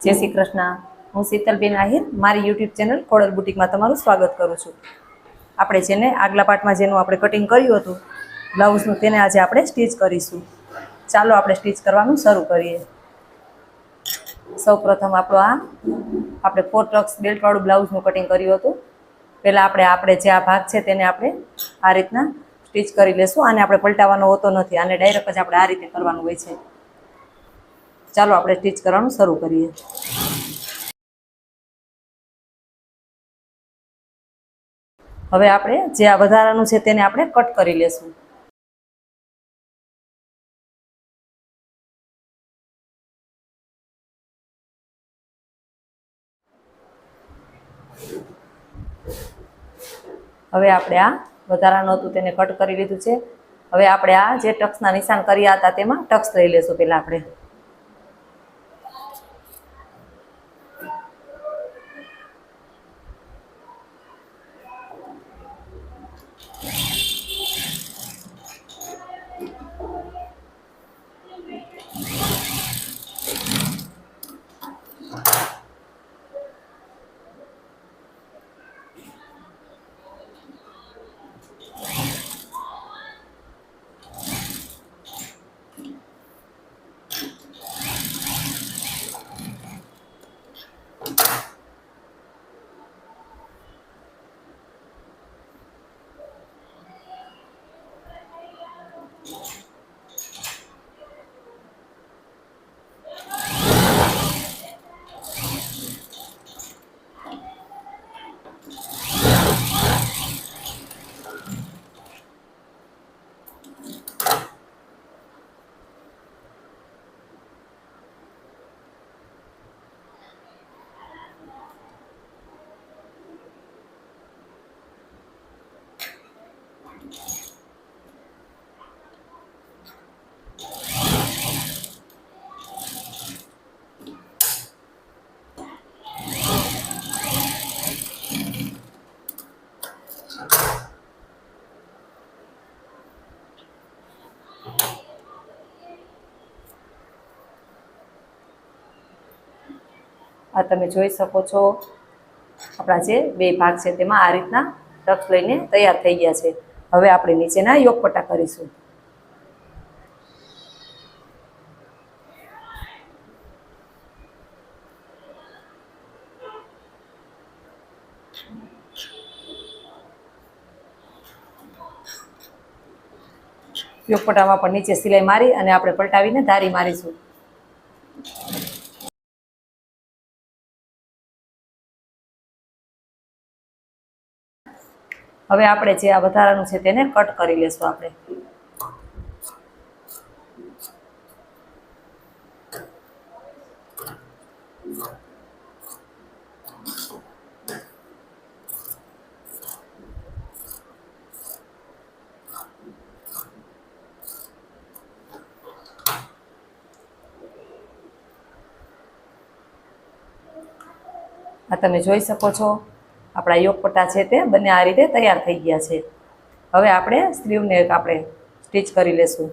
જય શ્રી કૃષ્ણ। હું શીતલબેન આહિર મારી યુટ્યુબ ચેનલ ખોડલ બુટીકમાં તમારું સ્વાગત કરું છું। આપણે જેને આગલા પાર્ટમાં જેનું આપણે કટિંગ કર્યું હતું બ્લાઉઝનું તેને આજે આપણે સ્ટીચ કરીશું। ચાલો આપણે સ્ટીચ કરવાનું શરૂ કરીએ। સૌપ્રથમ આપણે 4 ટક્સ બેલ્ટવાળું બ્લાઉઝનું કટિંગ કર્યું હતું। પહેલાં આપણે જે આ ભાગ છે તેને આપણે આ રીતના સ્ટીચ કરી લેશું। આને આપણે પલટાવવાનો હોતો નથી, આને ડાયરેક્ટ જ આપણે આ રીતે કરવાનું હોય છે। ચાલો આપણે સ્ટીચ કરવાનું શરૂ કરીએ। હવે આપણે જે આ વધારાનું છે તેને આપણે કટ કરી લેશું। હવે આપણે આ વધારાનું હતું તેને કટ કરી લીધું છે। હવે આપણે આ જે ટક્સના નિશાન કર્યા હતા તેમાં ટક્સ લઈ લેશું। પહેલાં આપણે આ તમે જોઈ શકો છો આપણા જે બે ભાગ છે તેમાં આ રીતના ટક્સ લઈને તૈયાર થઈ ગયા છે। હવે આપણે નીચેના યોગપટ્ટા કરીશું। યોગપટ્ટામાં પણ નીચે સિલાઈ મારી અને આપણે પલટાવીને ધારી મારીશું। હવે આપણે જે આ વધારાનું છે તેને કટ કરી લેશું। આપણે આ તમે જોઈ શકો છો આપણા યોગપટ્ટા છે તે બંને આ રીતે તૈયાર થઈ ગયા છે। હવે આપણે સ્લીવને આપણે સ્ટીચ કરી લેશું।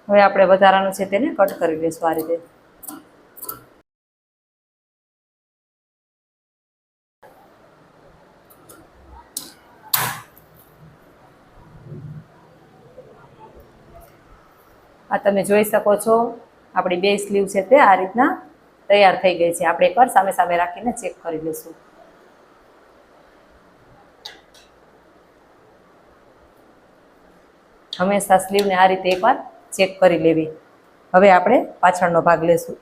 હવે આપણે વધારાનું છે તેને કટ કરી લેશું આ રીતે। આ તમે જોઈ શકો છો આપણી બે સ્લીવ છે તે આ રીતના તૈયાર થઈ ગઈ છે। આપણે એકવાર સામે સામે રાખીને ચેક કરી લઈશું। હંમેશા સ્લીવને આ રીતે એકવાર ચેક કરી લેવી। હવે આપણે પાછળનો ભાગ લેશું।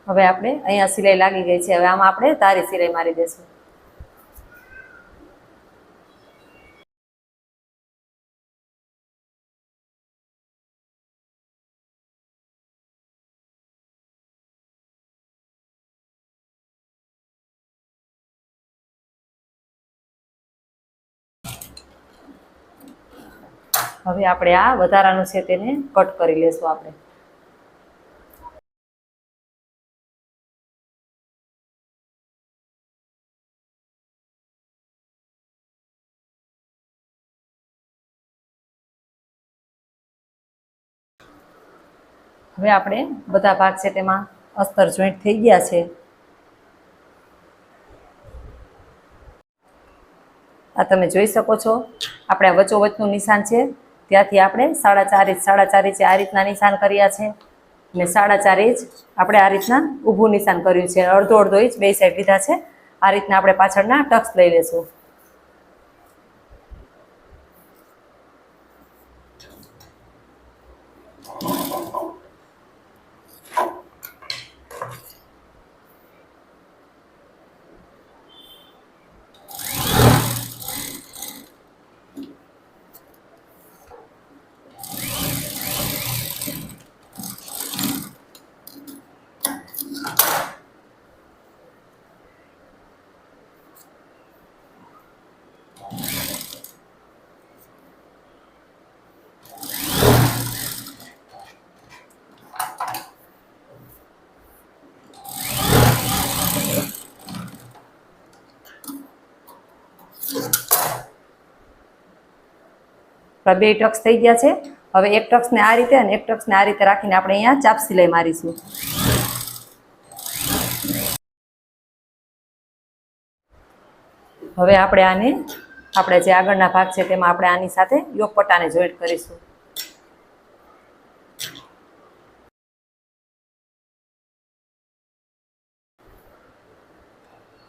હવે આપણે અહીંયા સિલાઈ લાગી ગઈ છે। હવે આમાં આપણે તારી સિલાઈ મારી દઈશું। હવે આપણે આ વધારાનું છે તેને કટ કરી લેશું આપણે. હવે આપણે બધા ભાગ છે તેમાં અસ્તર જોઈન્ટ થઈ ગયા છે. આ તમે જોઈ શકો છો આપણે આ વચ્ચોવચ્ચનું નિશાન છે ત્યાંથી આપણે 4.5 ઇંચ આ રીતના નિશાન કર્યા છે અને 4.5 ઇંચ આપણે આ રીતના ઊભું નિશાન કર્યું છે. અડધો અડધો ઇંચ બે સાઈડ લીધા છે. આ રીતના આપણે પાછળના ટક્સ લઈ લેશું. બે ટક્સ થઈ ગયા છે. હવે એક ટક્સને આ રીતે અને એક ટક્સને આ રીતે રાખીને આપણે અહીંયા ચાપ સિલાઈ મારીશું. હવે આપણે આને આપણે જે આગળના ભાગ છે તેમાં આપણે આની સાથે યોક પટ્ટાને જોઈન્ટ કરીશું.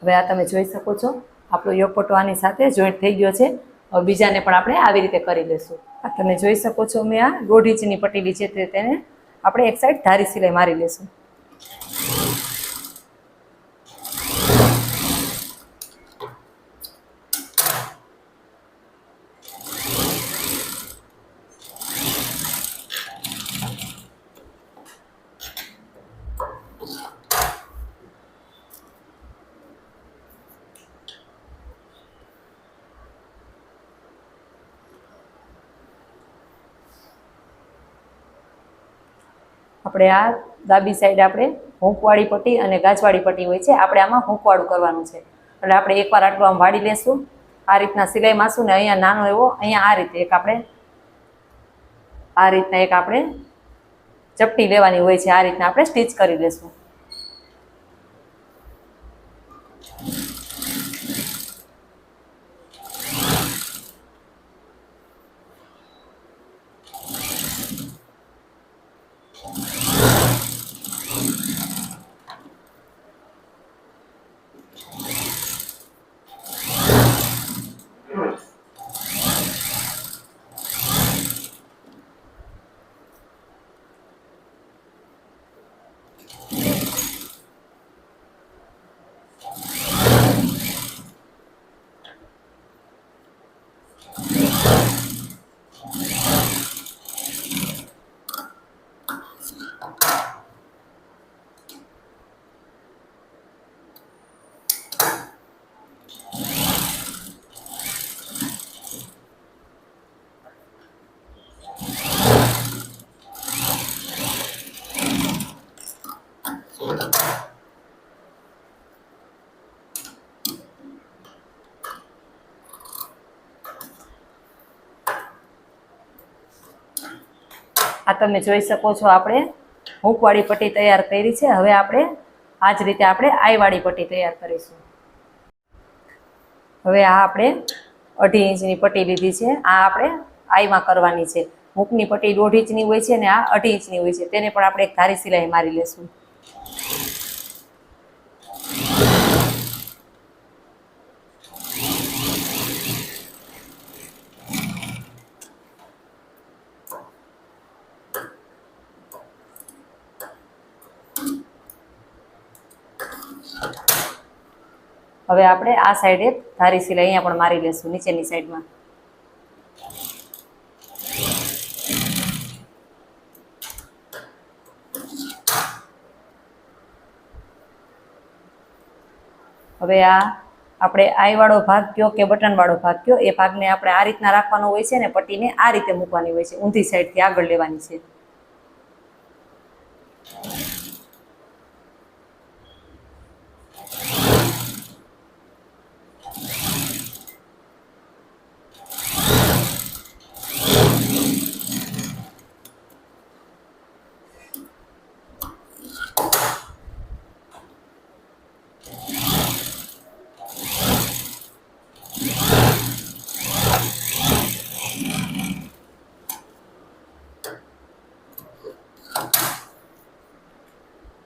હવે આ તમે જોઈ શકો છો આપણો યોક પટ્ટો આની સાથે જોઈન્ટ થઈ ગયો છે. હવે બીજાને પણ આપણે આવી રીતે કરી લેશું. આ તમે જોઈ શકો છો મેં આ 1.5 ઇંચની પટ્ટી છે તેને આપણે એક સાઈડ ધારી સિલાઈ મારી લેશું. આપણે આ ડાબી સાઈડ આપણે હૂંકવાળી પટ્ટી અને ગાજવાળી પટ્ટી હોય છે. આપણે આમાં હૂંકવાળું કરવાનું છે એટલે આપણે એકવાર આટલું આમ વાળી લેશું. આ રીતના સિલાઈ મારશું ને અહીંયા નાનો એવો અહીંયા આ રીતે એક આપણે ચપટી લેવાની હોય છે. આ રીતના આપણે સ્ટીચ કરી લેશું. આ તમે જોઈ શકો છો આપણે હૂંકવાળી પટ્ટી તૈયાર કરી છે. હવે આપણે આ જ રીતે આપણે આઈવાળી પટ્ટી તૈયાર કરીશું. હવે આ આપણે 2.5 ઇંચની પટ્ટી લીધી છે. આ આપણે આઈમાં કરવાની છે. હૂંકની પટ્ટી 1.5 ઇંચની હોય છે અને આ 2.5 ઇંચની હોય છે. તેને પણ આપણે એક ધારી સિલાઈ મારી લેશું. હવે આપણે આ સાઈડે ધારી સિલાઈ અહીંયા પણ મારી લેશું નીચેની સાઈડમાં. હવે આ આપણે આઈ વાળો ભાગ કયો કે બટન વાળો ભાગ કયો, એ ભાગને આપણે આ રીતના રાખવાનો હોય છે ને પટ્ટીને આ રીતે મૂકવાની હોય છે, ઊંધી સાઈડથી આગળ લેવાની છે.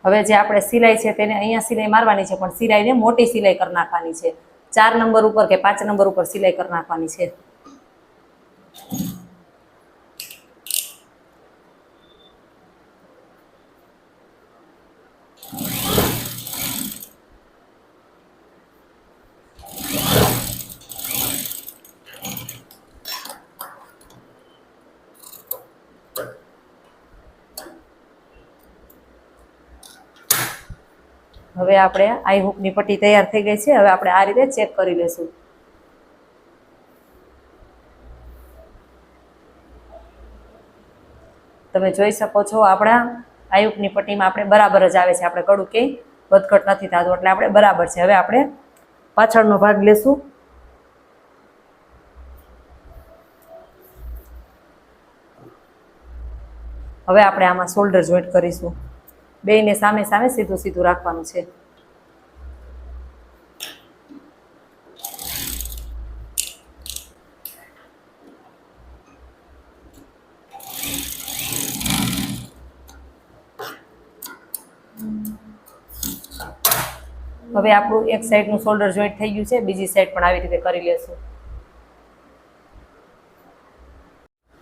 હવે જે આપણે સિલાઈ છે તેને અહીંયા સિલાઈ મારવાની છે, પણ સિલાઈને મોટી સિલાઈ કરી નાખવાની છે. 4 નંબર ઉપર કે 5 નંબર ઉપર સિલાઈ કરી નાખવાની છે. હવે આપણે આઈ હૂકની પટ્ટી તૈયાર થઈ ગઈ છે. હવે આપણે આ રીતે ચેક કરી લેશું. તમે જોઈ શકો છો આપણા આઈ હૂકની પટ્ટીમાં આપણે બરાબર જ આવે છે, આપણે ગળું ક્યાંય વધઘટ નથી થતું, એટલે આપણે બરાબર છે. હવે આપણે પાછળનો ભાગ લેશું. હવે આપણે આમાં શોલ્ડર જોઈન્ટ કરીશું. બેયને સામે સામે સીધું સીધું રાખવાનું છે. હવે આપણું એક સાઈડનું શોલ્ડર જોઈન્ટ થઈ ગયું છે, બીજી સાઈડ પણ આવી રીતે કરી લેશું.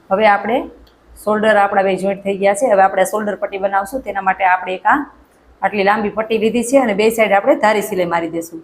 હવે આપણે શોલ્ડર આપણા બે જોઈન્ટ થઈ ગયા છે. હવે આપણે શોલ્ડર પટ્ટી બનાવશું. તેના માટે આપણે એક આટલી લાંબી પટ્ટી લીધી છે અને બે સાઈડ આપણે ધારી સિલાઈ મારી દઈશું.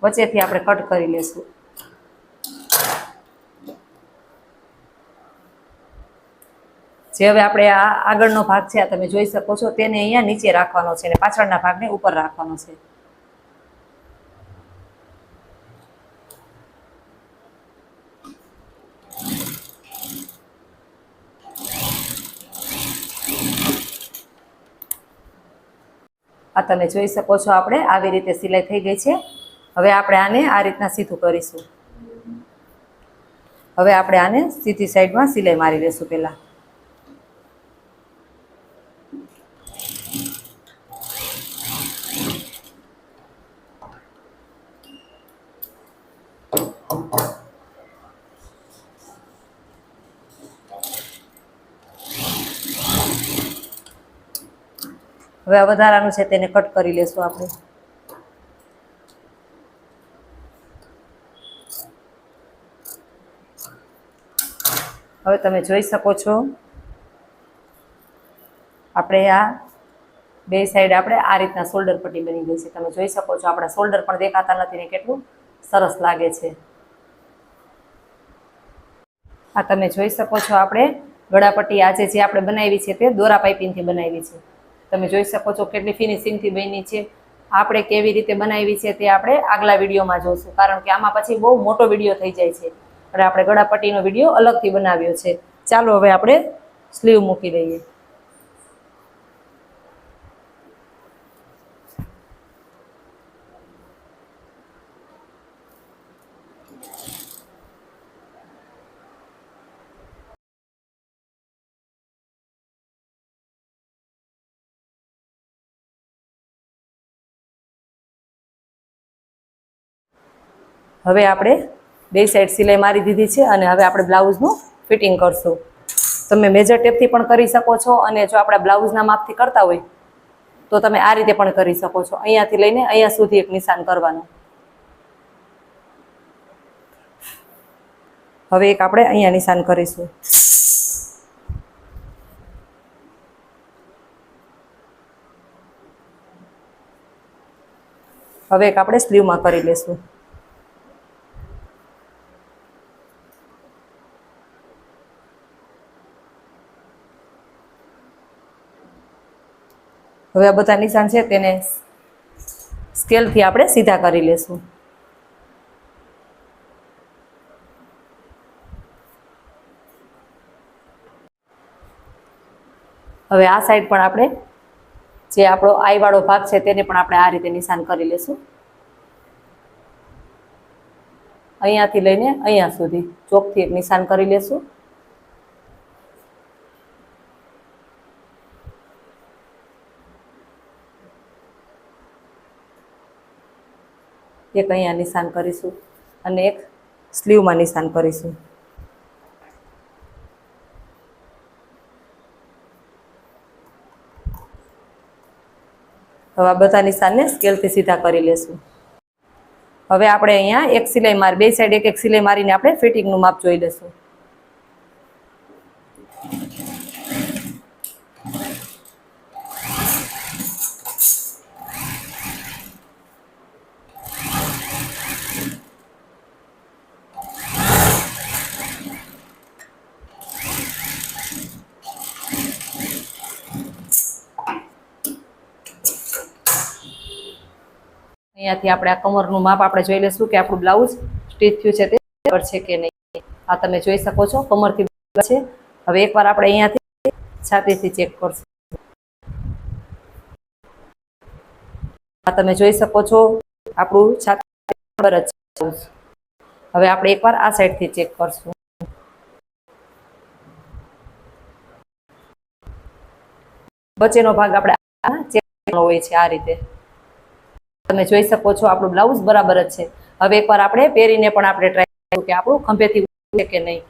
વચ્ચેથી આપણે કટ કરી લેશું. જે હવે આપણે આ આગળનો ભાગ છે, આ તમે જોઈ શકો છો, તેને અહીંયા નીચે રાખવાનો છે અને પાછળના ભાગને ઉપર રાખવાનો છે. આ તમે જોઈ શકો છો, આપણે આવી રીતે સિલાઈ થઈ ગઈ છે. હવે આપણે આને આ રીતના સીધું કરીશું. હવે આપણે આને સીધી સાઈડમાં સિલાઈ મારી લઈશું પહેલા. હવે આ વધારાનું છે તેને કટ કરી લેશું આપણે. હવે તમે જોઈ શકો છો, આપણે આ બે સાઈડ આપણે આ રીતના શોલ્ડર પટ્ટી બની ગઈ છે. તમે જોઈ શકો છો, આપણા શોલ્ડર પણ દેખાતા નથી ને કેટલું સરસ લાગે છે. આ તમે જોઈ શકો છો, આપણે ગળાપટ્ટી આજે જે આપણે બનાવી છે તે દોરા પાઇપિંગથી બનાવી છે. તમે જોઈ શકો છો કેટલી ફિનિશિંગથી બની છે. આપણે કેવી રીતે બનાવી છે તે આપણે આગલા વિડીયોમાં જોઈશું, કારણ કે આમાં પછી બહુ મોટો વિડીયો થઈ જાય છે. અને આપણે ગળાપટ્ટીનો વિડીયો અલગથી બનાવ્યો છે. ચાલો હવે આપણે સ્લીવ મૂકી દઈએ. હવે આપણે બે સાઈડ સિલાઈ મારી દીધી છે અને હવે આપણે બ્લાઉઝનું ફિટિંગ કરશું. તમે મેજર ટેપથી પણ કરી શકો છો, અને જો આપણા બ્લાઉઝના માપથી કરતા હોય તો તમે આ રીતે પણ કરી શકો છો. અહીંયાથી લઈને અહીંયા સુધી એક નિશાન કરવાનું. હવે એક આપણે અહીંયા નિશાન કરીશું. હવે એક આપણે સ્લીવમાં કરી લેશું. હવે આ બધા નિશાન છે તેને સ્કેલથી આપણે સીધા કરી લેશું. હવે આ સાઈડ પણ આપણે જે આપણો આઈ વાળો ભાગ છે તેને પણ આપણે આ રીતે નિશાન કરી લેશું. અહીંયાથી લઈને અહીંયા સુધી ચોકથી એક નિશાન કરી લેશું. એક અહીંયા નિશાન કરીશું અને એક સ્લીવમાં નિશાન કરીશું. હવે આ બધા નિશાનને સ્કેલથી સીધા કરી લેશું. હવે આપણે અહીંયા એક સિલાઈ મારી, બે સાઈડ એક એક સિલાઈ મારીને આપણે ફિટિંગનું માપ જોઈ લેશું. અહીંયાથી આપણે આ કમરનું માપ આપણે જોઈ લઈશું કે આપણું બ્લાઉઝ સ્ટીચ થયું છે તે બરાબર છે કે નહીં. આ તમે જોઈ શકો છો કમરથી બરાબર છે. હવે એકવાર આપણે અહીંયાથી છાતીથી ચેક કરશું. આ તમે જોઈ શકો છો આપણું છાતી બરાબર જ છે. હવે આપણે એકવાર આ સાઈડથી ચેક કરશું. વચ્ચેનો ભાગ આપણે ચેક કરવાનો હોય છે આ રીતે. તમે જોઈ શકો છો આપણું બ્લાઉઝ બરાબર જ છે. હવે એકવાર આપણે પહેરીને પણ આપણે ટ્રાય કરીશું કે આપણું ખંભેથી છે કે નહીં.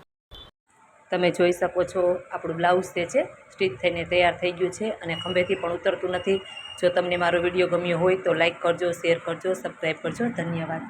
તમે જોઈ શકો છો આપણું બ્લાઉઝ જે છે સ્ટીચ થઈને તૈયાર થઈ ગયું છે અને ખંભેથી પણ ઉતરતું નથી. જો તમને મારો વિડીયો ગમ્યો હોય તો લાઈક કરજો, શેર કરજો, સબસ્ક્રાઈબ કરજો. ધન્યવાદ.